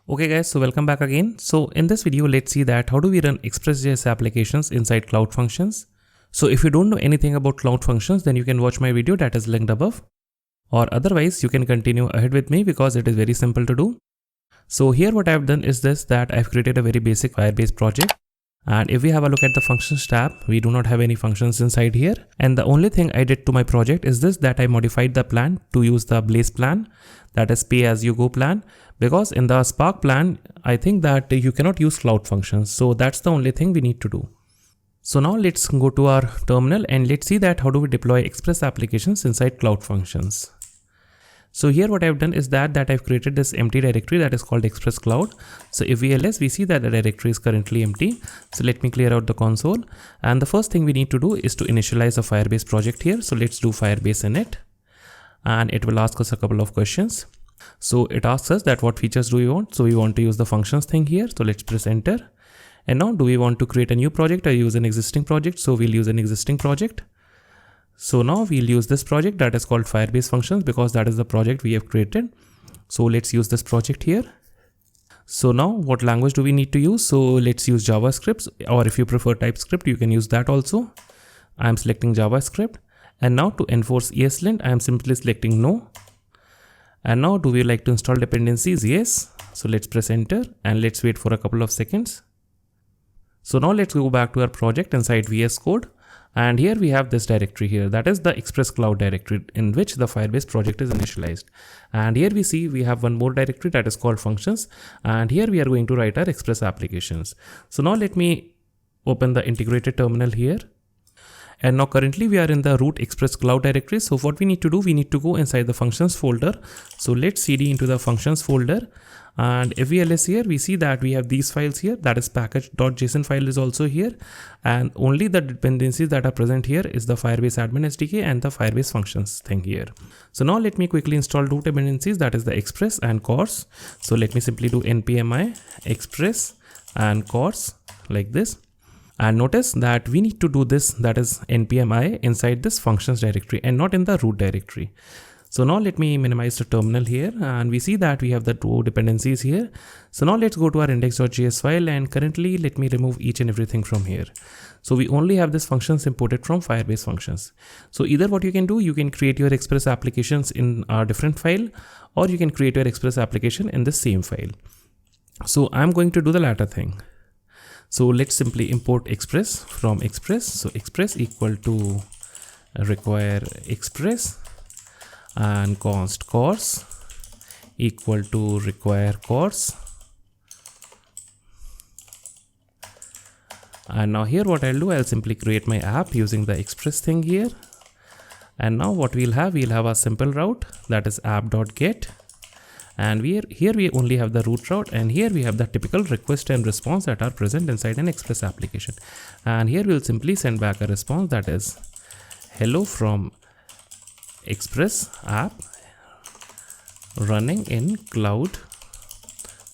Okay guys, so welcome back again. So in this video, let's see that how do we run Express.js applications inside Cloud Functions. So if you don't know anything about Cloud Functions, then you can watch my video that is linked above. Or otherwise, you can continue ahead with me because it is very simple to do. So here what I've done is this, that I've created a very basic Firebase project. And if we have a look at the functions tab, we do not have any functions inside here. And the only thing I did to my project is this, that I modified the plan to use the Blaze plan, that is pay as you go plan, because in the Spark plan, I think that you cannot use Cloud Functions. So that's the only thing we need to do. So now let's go to our terminal and let's see that how do we deploy Express applications inside Cloud Functions. So here what I've done is that I've created this empty directory that is called Express Cloud. So if we ls, we see that the directory is currently empty. So let me clear out the console. And the first thing we need to do is to initialize a Firebase project here. So let's do Firebase init. And it will ask us a couple of questions. So it asks us that what features do we want? So we want to use the functions thing here. So let's press enter. And now do we want to create a new project or use an existing project? So we'll use an existing project. So now we'll use this project that is called Firebase functions because that is the project we have created. So let's use this project here. So now what language do we need to use? So let's use JavaScript, or if you prefer TypeScript, you can use that also. I'm selecting JavaScript. And now to enforce ESLint, I am simply selecting no. And now do we like to install dependencies? Yes. So let's press enter and let's wait for a couple of seconds. So now let's go back to our project inside VS Code. And here we have this directory here, that is the Express Cloud directory in which the Firebase project is initialized. And here we see we have one more directory that is called functions. And here we are going to write our Express applications. So now let me open the integrated terminal here. And now currently we are in the root Express Cloud directory. So what we need to do, we need to go inside the functions folder. So let's cd into the functions folder. And if we ls here, we see that we have these files here, that is package.json file is also here. And only the dependencies that are present here is the Firebase admin SDK and the Firebase functions thing here. So now let me quickly install two dependencies, that is the Express and CORS. So let me simply do npmi express and CORS like this. And notice that we need to do this, that is npmi inside this functions directory and not in the root directory. So now let me minimize the terminal here and we see that we have the two dependencies here. So now let's go to our index.js file and currently let me remove each and everything from here. So we only have this functions imported from Firebase functions. So either what you can do, you can create your Express applications in a different file, or you can create your Express application in the same file. So I'm going to do the latter thing. So let's simply import Express from Express. So Express equal to require Express and const CORS equal to require CORS. And now here what I'll do, I'll simply create my app using the Express thing here. And now what we'll have a simple route, that is app.get. And here we only have the root route, and here we have the typical request and response that are present inside an Express application. And here we'll simply send back a response that is hello from Express app running in Cloud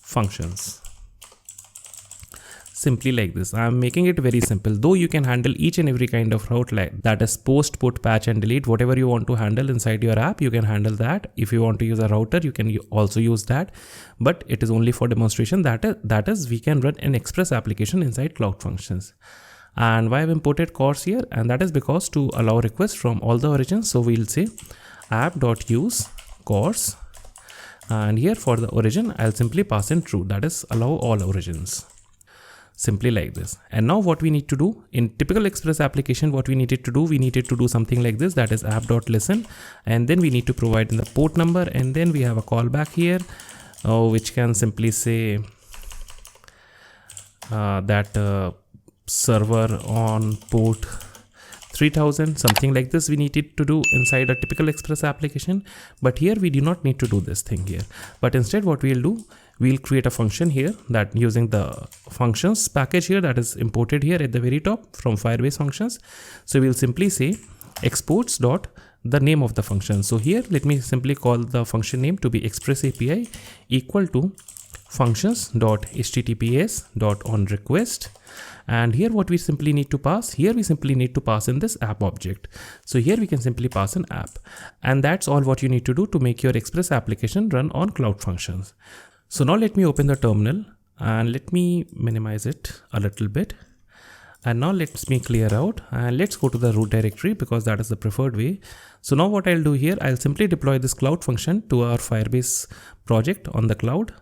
Functions. Simply like this. I'm making it very simple, though you can handle each and every kind of route, like that is post, put, patch and delete. Whatever you want to handle inside your app, you can handle that. If you want to use a router, you can also use that, but it is only for demonstration. That is we can run an Express application inside Cloud Functions. And why I've imported CORS here, and that is because to allow requests from all the origins. So we'll say app.use CORS, and here for the origin, I'll simply pass in true, that is allow all origins. Simply like this. And now what we need to do in typical Express application, what we needed to do, we needed to do something like this, that is app.listen, and then we need to provide in the port number, and then we have a callback here, which can simply say that server on port 3000, something like this we needed to do inside a typical Express application. But here we do not need to do this thing here, but instead what we'll do, we'll create a function here that using the functions package here that is imported here at the very top from Firebase functions. So we'll simply say exports dot the name of the function. So here let me simply call the function name to be Express API equal to functions.https.onRequest. And here what we simply need to pass, here we simply need to pass in this app object. So here we can simply pass an app, and that's all what you need to do to make your Express application run on Cloud Functions. So now let me open the terminal and let me minimize it a little bit. And now let me clear out and let's go to the root directory because that is the preferred way. So now what I'll do here, I'll simply deploy this cloud function to our Firebase project on the cloud.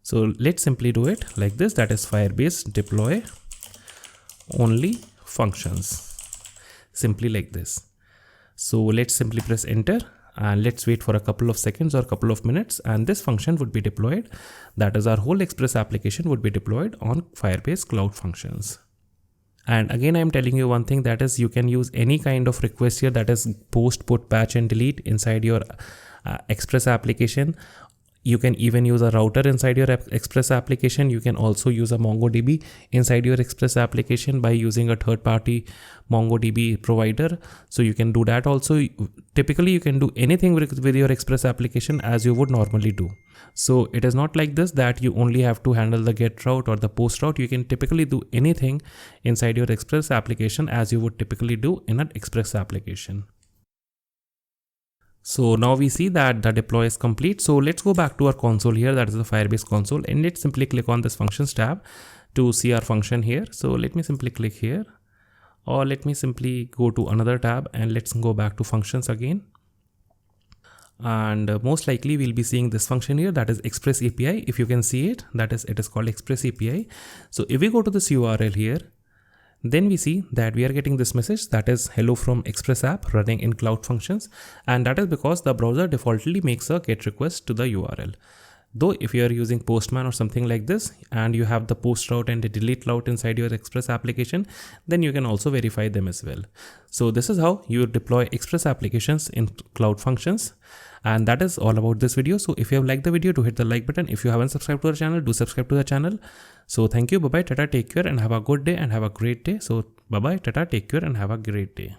So let's simply do it like this, that is Firebase deploy only functions, simply like this. So let's simply press enter and let's wait for a couple of seconds or a couple of minutes and this function would be deployed. That is, our whole Express application would be deployed on Firebase Cloud Functions. And again, I'm telling you one thing, that is you can use any kind of request here, that is post, put, patch and delete inside your Express application. You can even use a router inside your Express application. You can also use a MongoDB inside your Express application by using a third-party MongoDB provider. So you can do that also. Typically, you can do anything with your Express application as you would normally do. So it is not like this that you only have to handle the get route or the post route. You can typically do anything inside your Express application as you would typically do in an Express application. So now we see that the deploy is complete. So let's go back to our console here, that is the Firebase console, and let's simply click on this functions tab to see our function here. So let me simply click here, or let me simply go to another tab and let's go back to functions again. And most likely we'll be seeing this function here, that is Express API. If you can see it, that is, it is called Express API. So if we go to this URL here, then we see that we are getting this message, that is hello from Express app running in Cloud Functions, and that is because the browser defaultly makes a GET request to the URL. Though if you are using Postman or something like this and you have the post route and the delete route inside your Express application, then you can also verify them as well. So this is how you deploy Express applications in Cloud Functions. And that is all about this video. So if you have liked the video, do hit the like button. If you haven't subscribed to our channel, do subscribe to the channel. So thank you, bye bye, tata, take care and have a good day and have a great day. So bye bye, tata, take care and have a great day.